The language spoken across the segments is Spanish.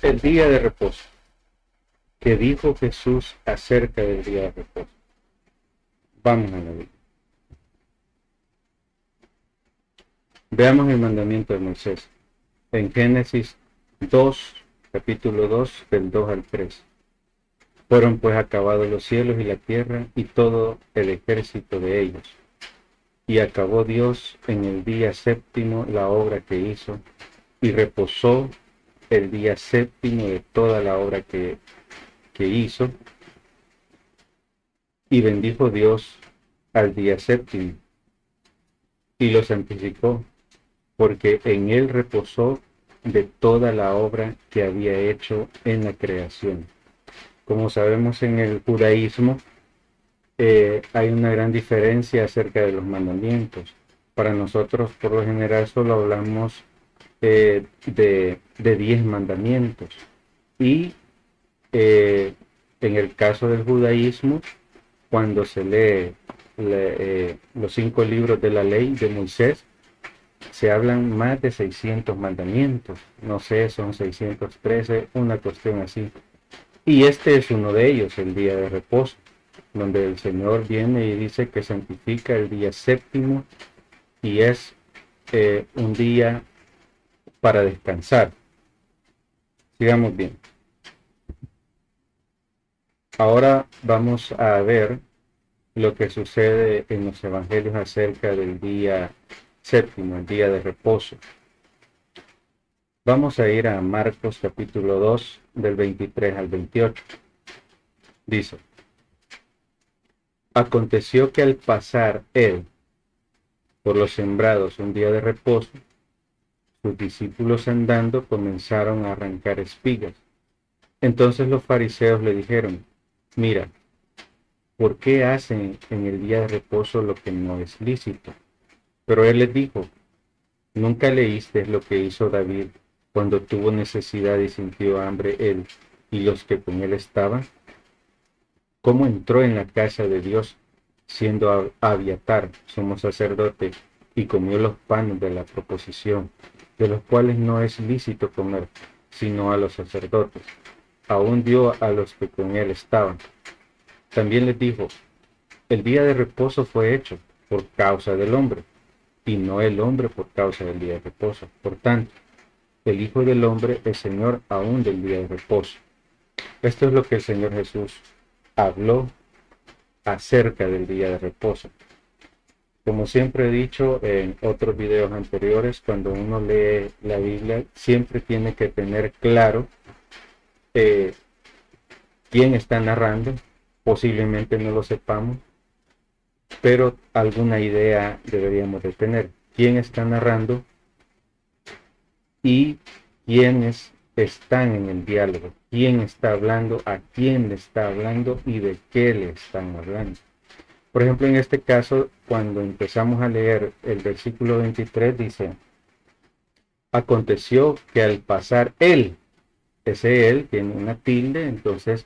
El día de reposo. ¿Qué dijo Jesús acerca del día de reposo? Vamos a la Biblia. Veamos el mandamiento de Moisés. En Génesis 2, capítulo 2, del 2 al 3. Fueron pues acabados los cielos y la tierra y todo el ejército de ellos. Y acabó Dios en el día séptimo la obra que hizo, y reposó el día séptimo de toda la obra que hizo, y bendijo Dios al día séptimo, y lo santificó, porque en él reposó de toda la obra que había hecho en la creación. Como sabemos, en el judaísmo hay una gran diferencia acerca de los mandamientos. Para nosotros, por lo general, solo hablamos de 10 mandamientos. Y en el caso del judaísmo, cuando se lee los 5 libros de la ley de Moisés, se hablan más de 600 mandamientos. No sé, son 613, una cuestión así. Y este es uno de ellos, el día de reposo, donde el Señor viene y dice que santifica el día séptimo y es un día para descansar. Sigamos bien. Ahora vamos a ver lo que sucede en los evangelios acerca del día séptimo, el día de reposo. Vamos a ir a Marcos capítulo 2, del 23 al 28. Dice: Aconteció que al pasar él por los sembrados un día de reposo, sus discípulos andando comenzaron a arrancar espigas. Entonces los fariseos le dijeron: Mira, ¿por qué hacen en el día de reposo lo que no es lícito? Pero él les dijo: ¿Nunca leíste lo que hizo David cuando tuvo necesidad y sintió hambre él y los que con él estaban? ¿Cómo entró en la casa de Dios siendo Abiatar, sumo sacerdote, y comió los panes de la proposición, de los cuales no es lícito comer, sino a los sacerdotes? Aún dio a los que con él estaban. También les dijo: el día de reposo fue hecho por causa del hombre, y no el hombre por causa del día de reposo. Por tanto, el Hijo del Hombre es Señor aún del día de reposo. Esto es lo que el Señor Jesús habló acerca del día de reposo. Como siempre he dicho en otros videos anteriores, cuando uno lee la Biblia, siempre tiene que tener claro quién está narrando. Posiblemente no lo sepamos, pero alguna idea deberíamos de tener. ¿Quién está narrando y quiénes están en el diálogo? ¿Quién está hablando? ¿A quién le está hablando? ¿Y de qué le están hablando? Por ejemplo, en este caso, cuando empezamos a leer el versículo 23, dice: Aconteció que al pasar él, ese él tiene una tilde, entonces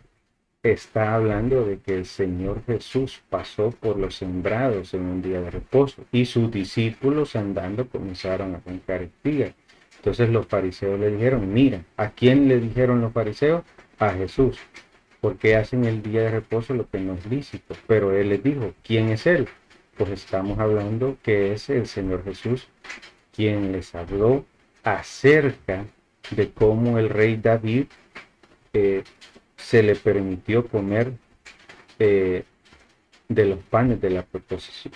está hablando de que el Señor Jesús pasó por los sembrados en un día de reposo y sus discípulos andando comenzaron a arrancar espigas. Entonces los fariseos le dijeron: mira, ¿a quién le dijeron los fariseos? A Jesús. Porque hacen el día de reposo lo que no es lícito. Pero él les dijo: ¿quién es él? Pues estamos hablando que es el Señor Jesús quien les habló acerca de cómo el rey David se le permitió comer de los panes de la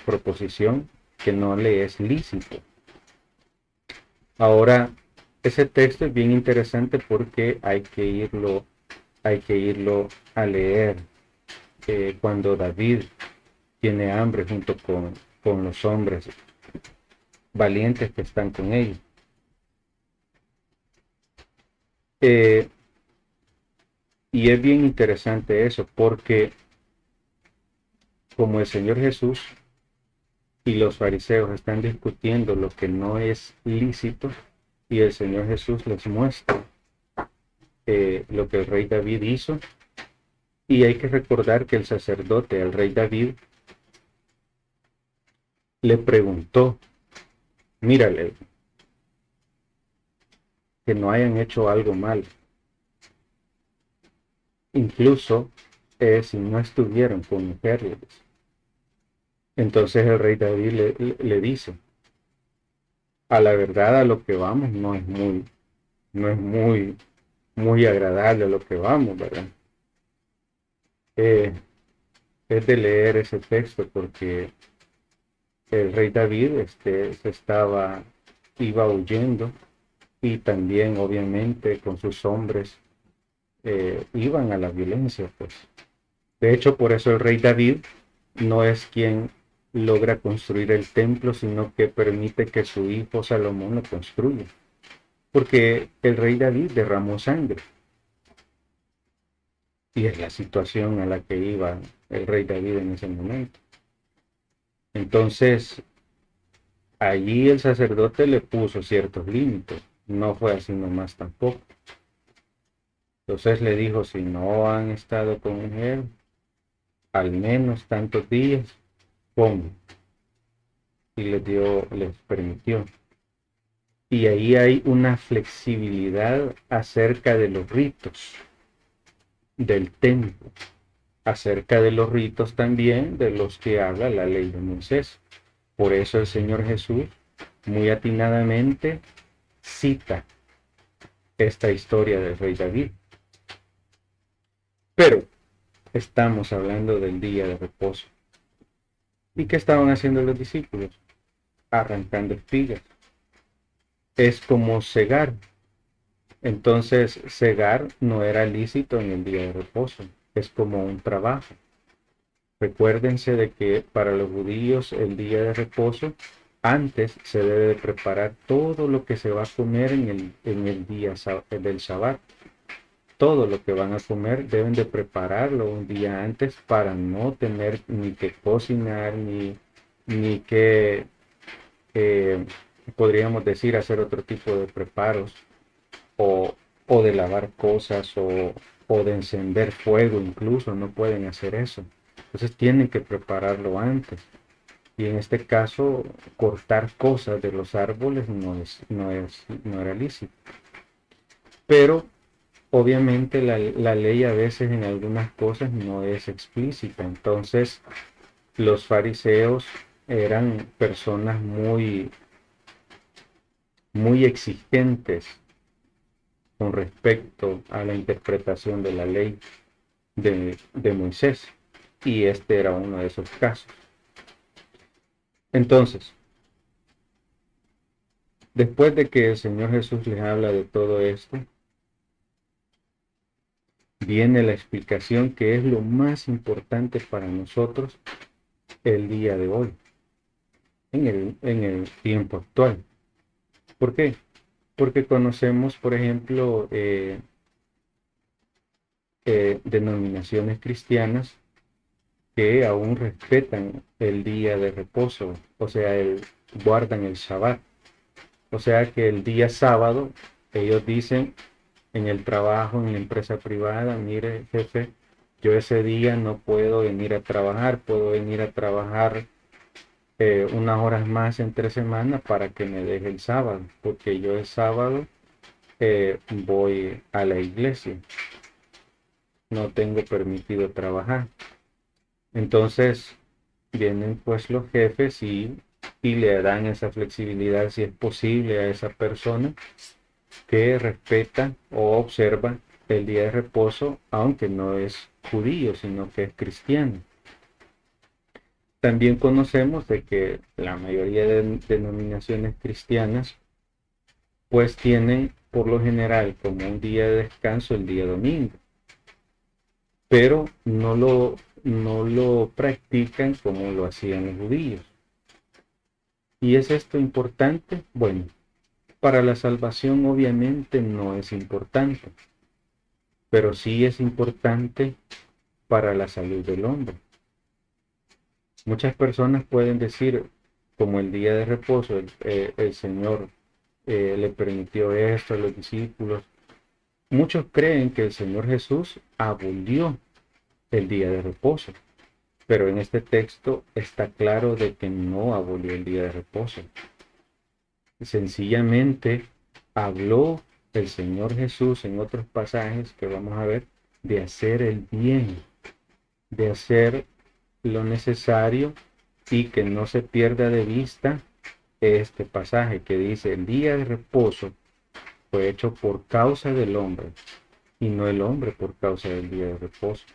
proposición que no le es lícito. Ahora, ese texto es bien interesante porque hay que irlo a leer cuando David tiene hambre junto con los hombres valientes que están con ellos. Y es bien interesante eso, porque como el Señor Jesús y los fariseos están discutiendo lo que no es lícito, y el Señor Jesús les muestra lo que el rey David hizo, y hay que recordar que el sacerdote, el rey David, le preguntó: mírale, que no hayan hecho algo mal, incluso si no estuvieron con mujeres. Entonces el rey David le dice, a la verdad a lo que vamos no es muy agradable a lo que vamos, ¿verdad? Eh, es de leer ese texto porque el rey David iba huyendo y también obviamente con sus hombres iban a la violencia, pues. De hecho, por eso el rey David no es quien logra construir el templo, sino que permite que su hijo Salomón lo construya. Porque el rey David derramó sangre. Y es la situación a la que iba el rey David en ese momento. Entonces, allí el sacerdote le puso ciertos límites. No fue así nomás tampoco. Entonces le dijo, si no han estado con mujer, al menos tantos días, pongan. Y les permitió. Y ahí hay una flexibilidad acerca de los ritos del templo, acerca de los ritos también de los que habla la ley de Moisés. Por eso el Señor Jesús muy atinadamente cita esta historia del rey David. Pero estamos hablando del día de reposo. ¿Y qué estaban haciendo los discípulos? Arrancando espigas. Es como cegar. Entonces, cegar no era lícito en el día de reposo. Es como un trabajo. Recuérdense de que para los judíos el día de reposo antes se debe de preparar todo lo que se va a comer en el día del Shabbat. Todo lo que van a comer deben de prepararlo un día antes para no tener ni que cocinar ni que, eh, podríamos decir, hacer otro tipo de preparos o, o de lavar cosas o de encender fuego incluso, no pueden hacer eso. Entonces tienen que prepararlo antes. Y en este caso, cortar cosas de los árboles no era lícito. Pero obviamente la ley a veces en algunas cosas no es explícita. Entonces los fariseos eran personas muy exigentes con respecto a la interpretación de la ley de Moisés. Y este era uno de esos casos. Entonces, después de que el Señor Jesús les habla de todo esto, viene la explicación que es lo más importante para nosotros el día de hoy, en el tiempo actual. ¿Por qué? Porque conocemos, por ejemplo, denominaciones cristianas que aún respetan el día de reposo, o sea, guardan el Shabbat. O sea que el día sábado, ellos dicen en el trabajo, en la empresa privada, mire, jefe, yo ese día no puedo venir a trabajar, puedo venir a trabajar unas horas más entre semana para que me deje el sábado, porque yo el sábado voy a la iglesia, no tengo permitido trabajar. Entonces vienen pues los jefes y le dan esa flexibilidad si es posible a esa persona que respeta o observa el día de reposo, aunque no es judío, sino que es cristiano. También conocemos de que la mayoría de denominaciones cristianas pues tienen por lo general como un día de descanso el día domingo, pero no lo practican como lo hacían los judíos. ¿Y es esto importante? Bueno, para la salvación obviamente no es importante, pero sí es importante para la salud del hombre. Muchas personas pueden decir, como el día de reposo, el Señor le permitió esto a los discípulos. Muchos creen que el Señor Jesús abolió el día de reposo, pero en este texto está claro de que no abolió el día de reposo. Sencillamente habló el Señor Jesús en otros pasajes que vamos a ver, de hacer el bien, de hacer lo necesario y que no se pierda de vista este pasaje que dice, el día de reposo fue hecho por causa del hombre y no el hombre por causa del día de reposo.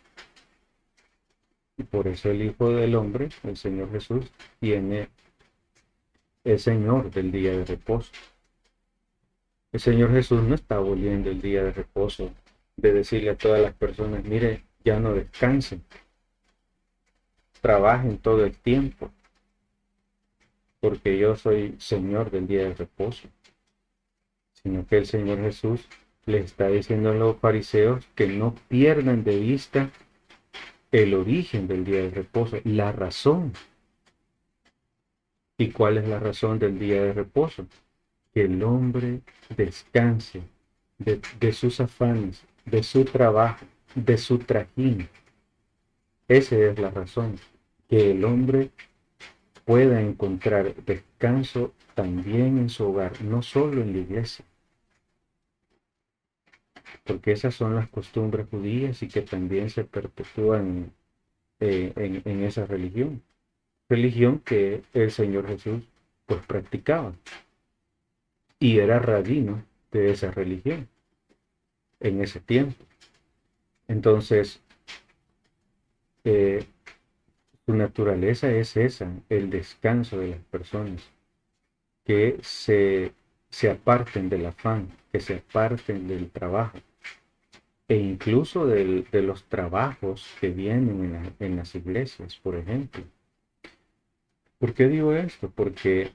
Y por eso el Hijo del Hombre, el Señor Jesús, es Señor del día de reposo. El Señor Jesús no está aboliendo el día de reposo, de decirle a todas las personas, mire, ya no descansen, trabajen todo el tiempo, porque yo soy Señor del día de reposo. Sino que el Señor Jesús le está diciendo a los fariseos que no pierdan de vista el origen del día de reposo, la razón. ¿Y cuál es la razón del día de reposo? Que el hombre descanse de sus afanes, de su trabajo, de su trajín. Esa es la razón, que el hombre pueda encontrar descanso también en su hogar, no solo en la iglesia, porque esas son las costumbres judías y que también se perpetúan en esa religión que el Señor Jesús pues practicaba y era rabino de esa religión en ese tiempo. Entonces, eh, su naturaleza es esa, el descanso de las personas, que se aparten del afán, que se aparten del trabajo e incluso de los trabajos que vienen en las iglesias, por ejemplo. ¿Por qué digo esto? Porque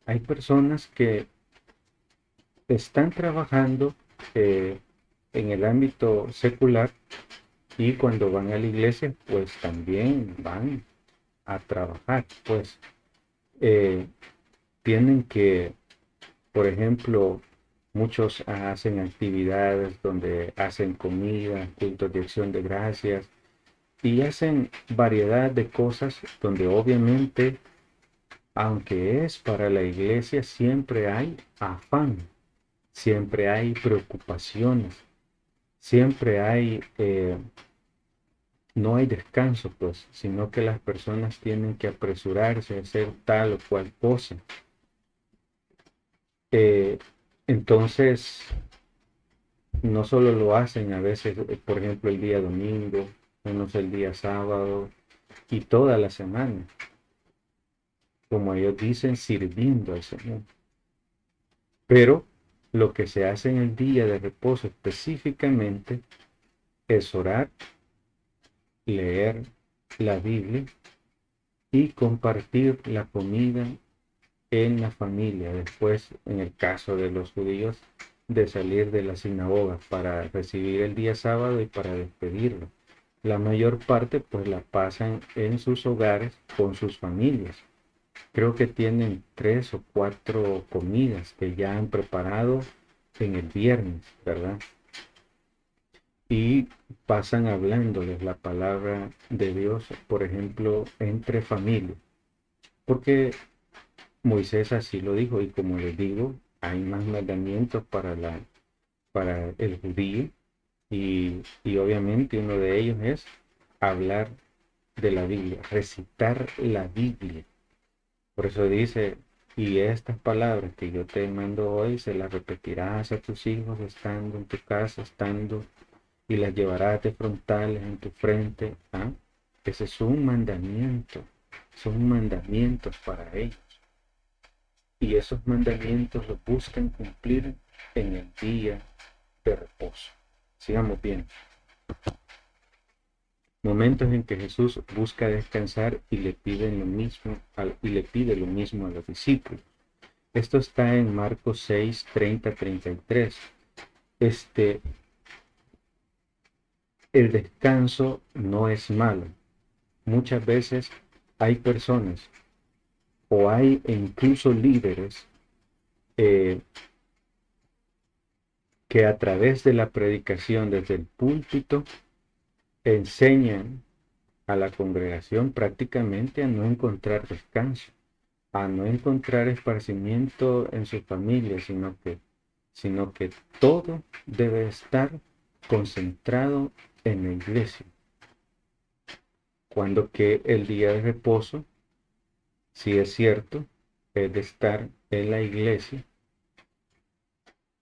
hay personas que están trabajando eh, en el ámbito secular y cuando van a la iglesia, pues también van a trabajar, pues eh, tienen que, por ejemplo, muchos hacen actividades donde hacen comida, cultos de acción de gracias y hacen variedad de cosas donde obviamente, aunque es para la iglesia, siempre hay afán, siempre hay preocupaciones, siempre hay, no hay descanso, pues, sino que las personas tienen que apresurarse a hacer tal o cual cosa. Eh, entonces, no solo lo hacen a veces, por ejemplo, el día domingo, unos el día sábado y toda la semana, como ellos dicen, sirviendo al Señor. Pero lo que se hace en el día de reposo específicamente es orar, leer la Biblia y compartir la comida en la familia. Después, en el caso de los judíos, de salir de la sinagoga para recibir el día sábado y para despedirlo. La mayor parte pues la pasan en sus hogares con sus familias. Creo que tienen 3 o 4 comidas que ya han preparado en el viernes, ¿verdad? Y pasan hablándoles la palabra de Dios, por ejemplo, entre familias. Porque Moisés así lo dijo y como les digo, hay más mandamientos para el judío y obviamente uno de ellos es hablar de la Biblia, recitar la Biblia. Por eso dice, y estas palabras que yo te mando hoy se las repetirás a tus hijos estando en tu casa, estando, y las llevarás de frontales en tu frente. ¿Ah? Ese es un mandamiento, son mandamientos para ellos. Y esos mandamientos los buscan cumplir en el día de reposo. Sigamos bien. Momentos en que Jesús busca descansar y le pide lo mismo a los discípulos. Esto está en Marcos 6, 30, 33. Este, el descanso no es malo. Muchas veces hay personas o hay incluso líderes eh, que a través de la predicación desde el púlpito enseñan a la congregación prácticamente a no encontrar descanso, a no encontrar esparcimiento en su familia, sino que todo debe estar concentrado en la iglesia, cuando que el día de reposo, si es cierto, es de estar en la iglesia,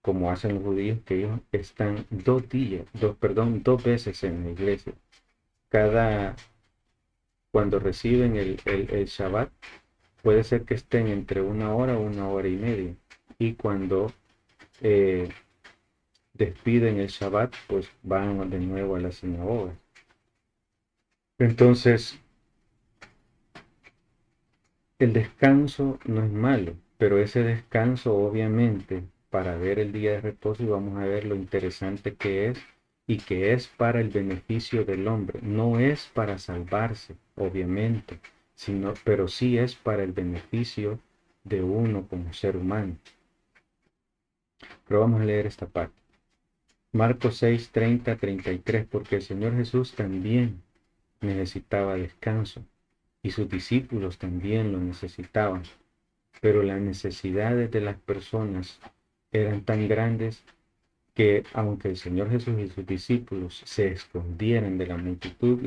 como hacen los judíos, que ellos están 2 días, dos veces en la iglesia. Cuando reciben el Shabbat, puede ser que estén entre 1 hora o 1 hora y media. Y cuando eh, despiden el Shabbat, pues van de nuevo a la sinagoga. Entonces, el descanso no es malo, pero ese descanso obviamente para ver el día de reposo, y vamos a ver lo interesante que es y que es para el beneficio del hombre. No es para salvarse, obviamente, pero sí es para el beneficio de uno como ser humano. Pero vamos a leer esta parte. Marcos 6, 30, 33, porque el Señor Jesús también necesitaba descanso y sus discípulos también lo necesitaban, pero las necesidades de las personas eran tan grandes que aunque el Señor Jesús y sus discípulos se escondieran de la multitud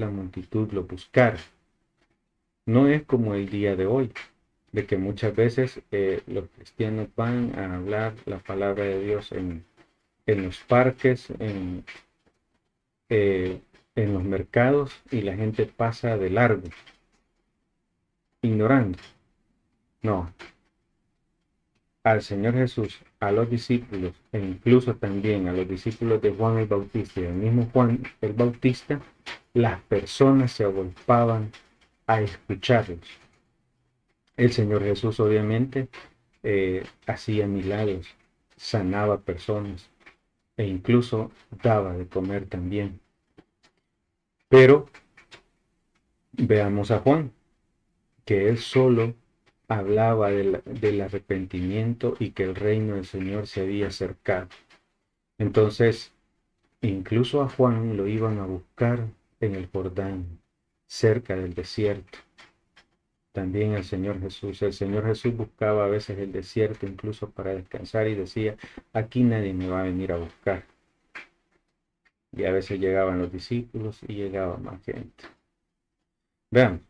lo buscara. No es como el día de hoy, de que muchas veces los cristianos van a hablar la palabra de Dios en los parques, en los mercados, y la gente pasa de largo, ignorando. No, al Señor Jesús, a los discípulos, e incluso también a los discípulos de Juan el Bautista y el mismo Juan el Bautista, las personas se agolpaban a escucharlos. El Señor Jesús obviamente hacía milagros, sanaba personas e incluso daba de comer también. Pero veamos a Juan, que él solo hablaba del arrepentimiento y que el reino del Señor se había acercado. Entonces, incluso a Juan lo iban a buscar en el Jordán, cerca del desierto. También el Señor Jesús buscaba a veces el desierto incluso para descansar y decía, aquí nadie me va a venir a buscar. Y a veces llegaban los discípulos y llegaba más gente. Vean,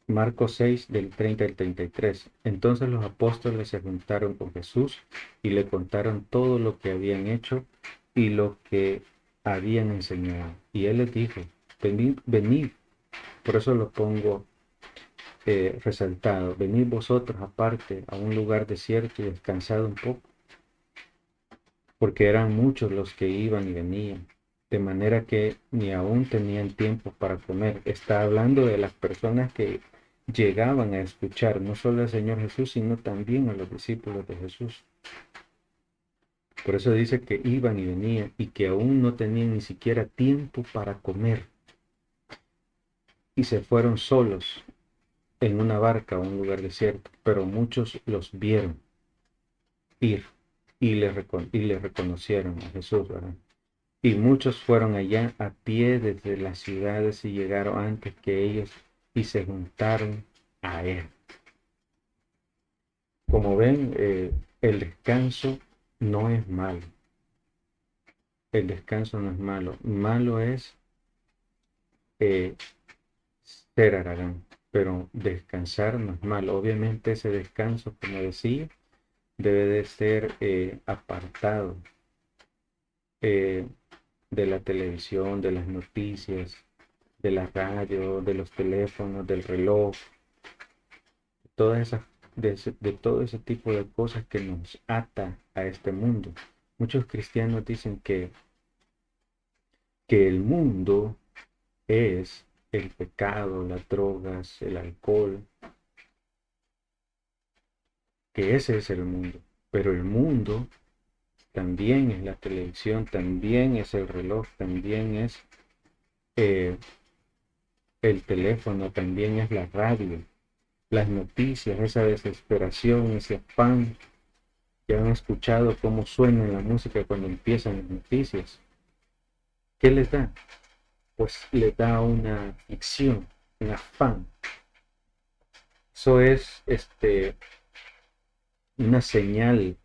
Marcos 6 del 30 al 33. Entonces los apóstoles se juntaron con Jesús y le contaron todo lo que habían hecho y lo que habían enseñado. Y él les dijo, venid, por eso lo pongo resaltado, venid vosotros aparte a un lugar desierto y descansad un poco, porque eran muchos los que iban y venían, de manera que ni aún tenían tiempo para comer. Está hablando de las personas que llegaban a escuchar no solo al Señor Jesús, sino también a los discípulos de Jesús. Por eso dice que iban y venían y que aún no tenían ni siquiera tiempo para comer. Y se fueron solos en una barca a un lugar desierto, pero muchos los vieron ir y le reconocieron a Jesús, ¿verdad? Y muchos fueron allá a pie desde las ciudades y llegaron antes que ellos y se juntaron a él. Como ven, el descanso no es malo. El descanso no es malo. Malo es ser haragán, pero descansar no es malo. Obviamente ese descanso, como decía, debe de ser apartado de la televisión, de las noticias, de la radio, de los teléfonos, del reloj, de todo ese tipo de cosas que nos ata a este mundo. Muchos cristianos dicen que el mundo es el pecado, las drogas, el alcohol, que ese es el mundo. Pero el mundo también es la televisión, también es el reloj, también es el teléfono, también es la radio, las noticias, esa desesperación, ese afán. Ya han escuchado cómo suena la música cuando empiezan las noticias. ¿Qué les da? Pues les da una ficción, un afán. Eso es una señal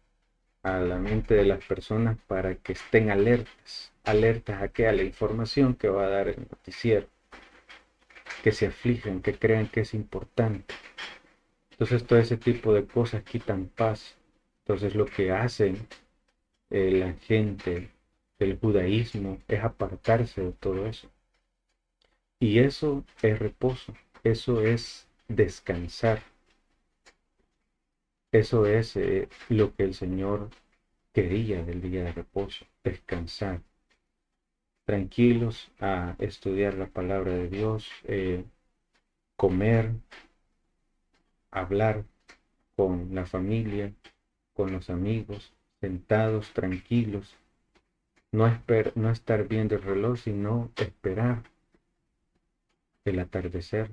a la mente de las personas para que estén alertas. ¿Alertas a qué? A la información que va a dar el noticiero, que se aflijan, que crean que es importante. Entonces todo ese tipo de cosas quitan paz. Entonces lo que hacen la gente del judaísmo es apartarse de todo eso. Y eso es reposo, eso es descansar, eso es lo que el Señor quería del día de reposo, descansar, tranquilos a estudiar la palabra de Dios, comer, hablar con la familia, con los amigos, sentados, tranquilos, no estar viendo el reloj, sino esperar el atardecer.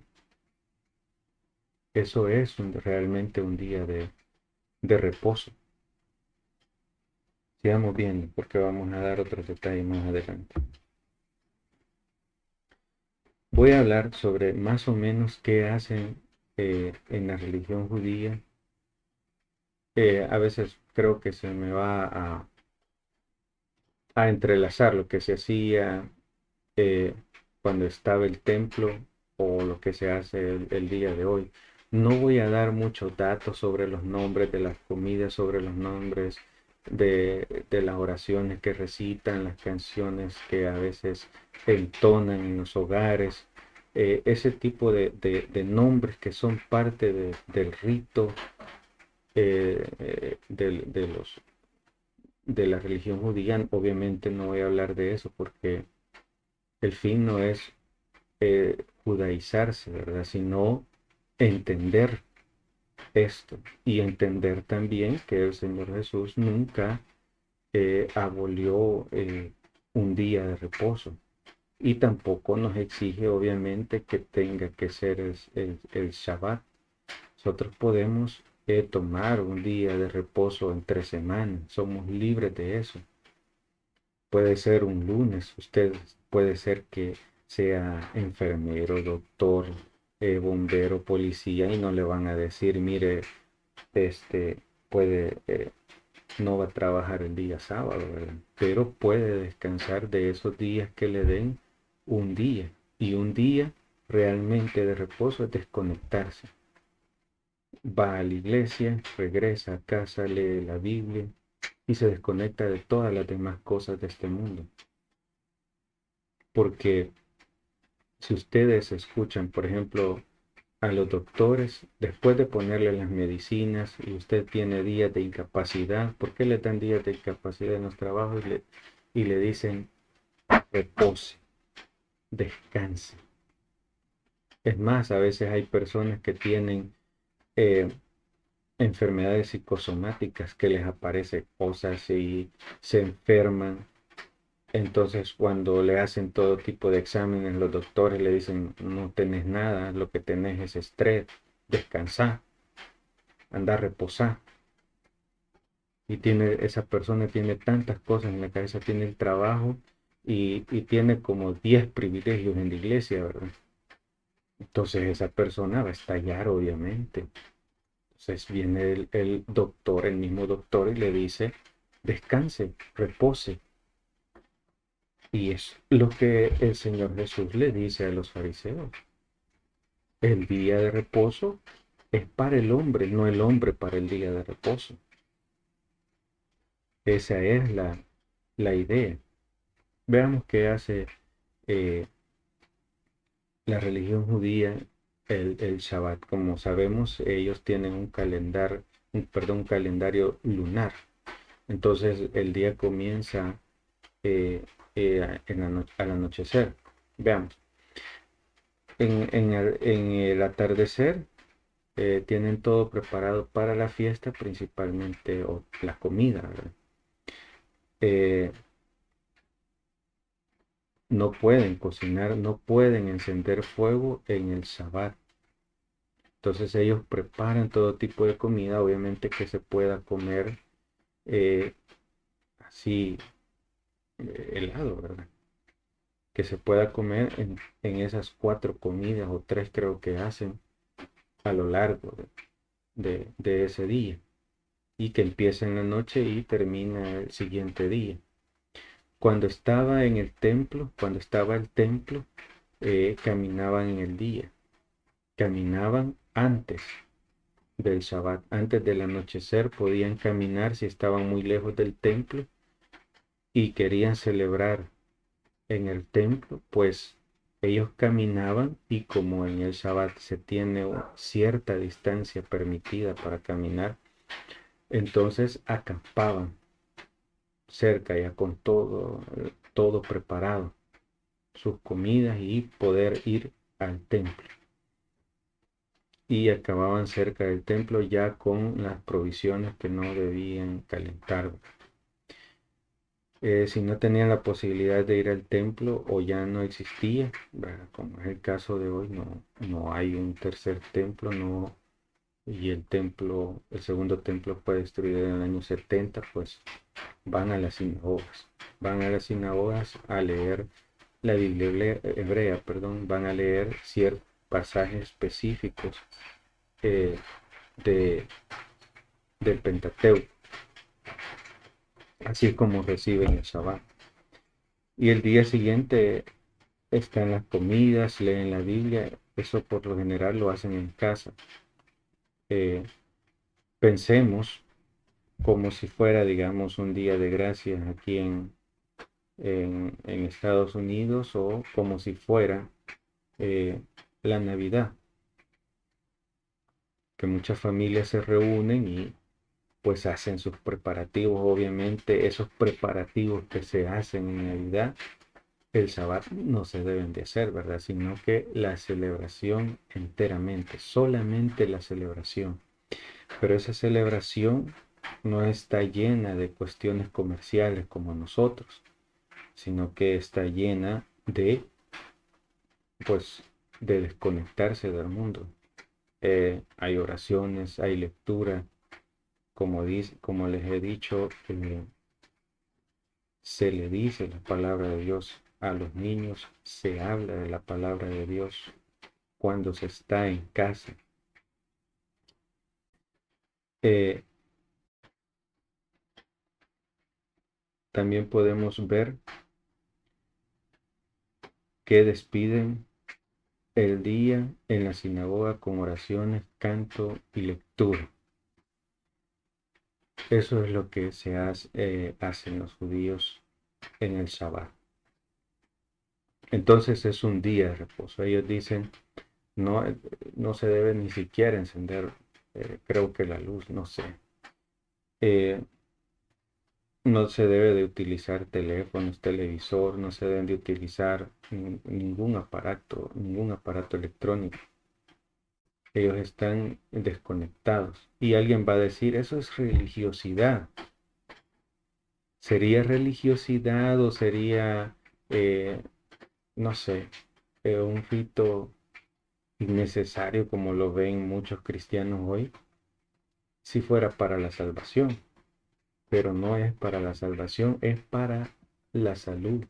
Eso es realmente un día de reposo. Sigamos viendo porque vamos a dar otros detalles más adelante. Voy a hablar sobre más o menos qué hacen en la religión judía. A veces creo que se me va a entrelazar lo que se hacía eh, cuando estaba el templo o lo que se hace el día de hoy. No voy a dar muchos datos sobre los nombres de las comidas, sobre los nombres de las oraciones que recitan, las canciones que a veces entonan en los hogares, ese tipo de nombres que son parte del rito de la religión judía. Obviamente no voy a hablar de eso porque el fin no es judaizarse, ¿verdad? Sino entender esto y entender también que el Señor Jesús nunca abolió un día de reposo y tampoco nos exige obviamente que tenga que ser el Shabbat. Nosotros podemos tomar un día de reposo entre semanas, somos libres de eso. Puede ser un lunes, usted puede ser que sea enfermero, doctor, bombero, policía y no le van a decir, mire, este puede, no va a trabajar el día sábado, ¿verdad? Pero puede descansar de esos días que le den un día. Y un día realmente de reposo es desconectarse. Va a la iglesia, regresa a casa, lee la Biblia y se desconecta de todas las demás cosas de este mundo. Porque si ustedes escuchan, por ejemplo, a los doctores, después de ponerle las medicinas y usted tiene días de incapacidad, ¿por qué le dan días de incapacidad en los trabajos y le dicen repose, descanse? Es más, a veces hay personas que tienen eh, enfermedades psicosomáticas que les aparecen cosas y se enferman. Entonces, cuando le hacen todo tipo de exámenes, los doctores le dicen, no tenés nada, lo que tenés es estrés, descansar, andar a reposar. Y esa persona tiene tantas cosas en la cabeza, tiene el trabajo y tiene como 10 privilegios en la iglesia, ¿verdad? Entonces esa persona va a estallar, obviamente. Entonces viene el doctor, el mismo doctor, y le dice, descanse, repose. Y es lo que el Señor Jesús le dice a los fariseos. El día de reposo es para el hombre, no el hombre para el día de reposo. Esa es la idea. Veamos qué hace eh, la religión judía el Shabbat. Como sabemos, ellos tienen un calendario lunar. Entonces el día comienza al anochecer. Veamos. En el atardecer tienen todo preparado para la fiesta, principalmente o la comida, ¿verdad? Eh, no pueden cocinar, no pueden encender fuego en el Shabbat. Entonces ellos preparan todo tipo de comida, obviamente que se pueda comer eh, así helado, ¿verdad? Que se pueda comer en esas 4 comidas o 3 creo que hacen a lo largo de ese día. y que empieza en la noche y termina el siguiente día. Cuando estaba en el templo, cuando estaba el templo, caminaban en el día, caminaban antes del Shabbat, antes del anochecer podían caminar si estaban muy lejos del templo y querían celebrar en el templo, pues ellos caminaban y como en el Shabbat se tiene cierta distancia permitida para caminar, entonces acampaban cerca ya con todo preparado, sus comidas y poder ir al templo. Y acababan cerca del templo ya con las provisiones que no debían calentar. Si no tenían la posibilidad de ir al templo o ya no existía, ¿verdad? Como es el caso de hoy, no hay un tercer templo, no, y el segundo templo fue destruido en el año 70, pues van a las sinagogas, a leer la Biblia hebrea, perdón, van a leer ciertos pasajes específicos eh, de, del Pentateuco, así es como reciben el Shabbat. Y el día siguiente están las comidas, leen la Biblia, eso por lo general lo hacen en casa. Eh, Pensemos como si fuera, digamos, un día de gracias aquí en Estados Unidos o como si fuera eh, la Navidad, que muchas familias se reúnen y pues hacen sus preparativos. Obviamente esos preparativos que se hacen en Navidad, el Shabbat no se deben de hacer, ¿verdad? Sino que la celebración enteramente, solamente la celebración. Pero esa celebración no está llena de cuestiones comerciales como nosotros, sino que está llena de, pues, de desconectarse del mundo. Hay oraciones, hay lectura, como les he dicho, se le dice la palabra de Dios a los niños, se habla de la palabra de Dios cuando se está en casa. Eh, También podemos ver que despiden el día en la sinagoga con oraciones, canto y lectura. Eso es lo que hacen los judíos en el Shabbat. Entonces es un día de reposo. Ellos dicen, no, no se debe ni siquiera encender, creo que la luz, no sé. Eh, no se debe de utilizar teléfonos, televisor, no se deben de utilizar ningún aparato electrónico. Ellos están desconectados. Y alguien va a decir, eso es religiosidad. ¿Sería religiosidad o sería, eh, no sé, un rito innecesario como lo ven muchos cristianos hoy? Si fuera para la salvación, pero no es para la salvación, es para la salud,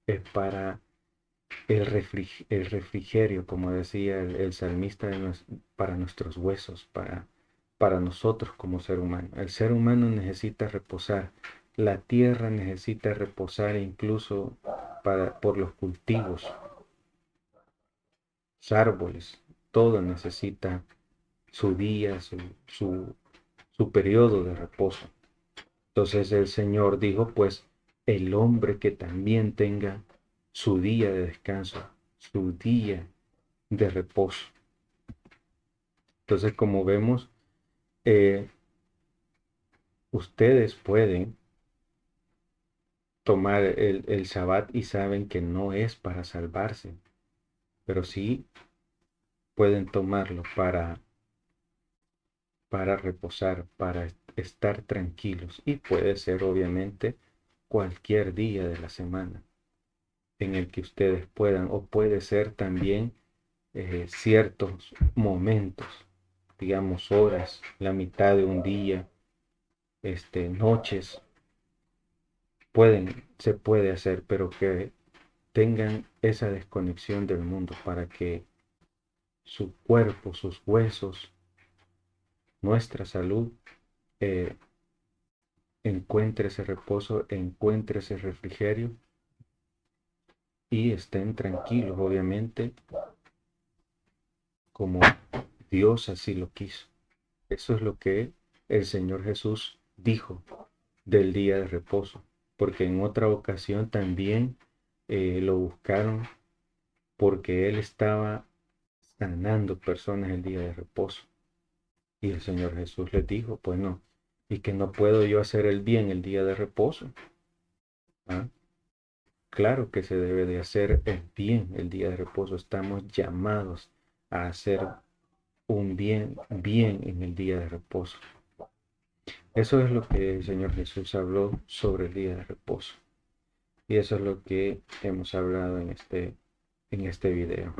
es para el refrigerio, como decía el salmista, para nuestros huesos, para nosotros como ser humano. El ser humano necesita reposar, la tierra necesita reposar incluso por los cultivos, los árboles, todo necesita su día, su periodo de reposo. Entonces el Señor dijo, pues el hombre que también tenga su día de descanso, su día de reposo. Entonces, como vemos, eh, ustedes pueden tomar el Shabbat y saben que no es para salvarse, pero sí pueden tomarlo para reposar, para estar tranquilos. Y puede ser obviamente cualquier día de la semana en el que ustedes puedan, o puede ser también ciertos momentos, digamos horas, la mitad de un día, noches, se puede hacer, pero que tengan esa desconexión del mundo para que su cuerpo, sus huesos, nuestra salud eh, encuentre ese reposo, encuentre ese refrigerio y estén tranquilos, obviamente, como Dios así lo quiso. Eso es lo que el Señor Jesús dijo del día de reposo, porque en otra ocasión también lo buscaron porque Él estaba sanando personas el día de reposo. Y el Señor Jesús les dijo, pues no, y que no puedo yo hacer el bien el día de reposo. ¿Ah? Claro que se debe de hacer el bien el día de reposo. Estamos llamados a hacer un bien en el día de reposo. Eso es lo que el Señor Jesús habló sobre el día de reposo. Y eso es lo que hemos hablado en este video.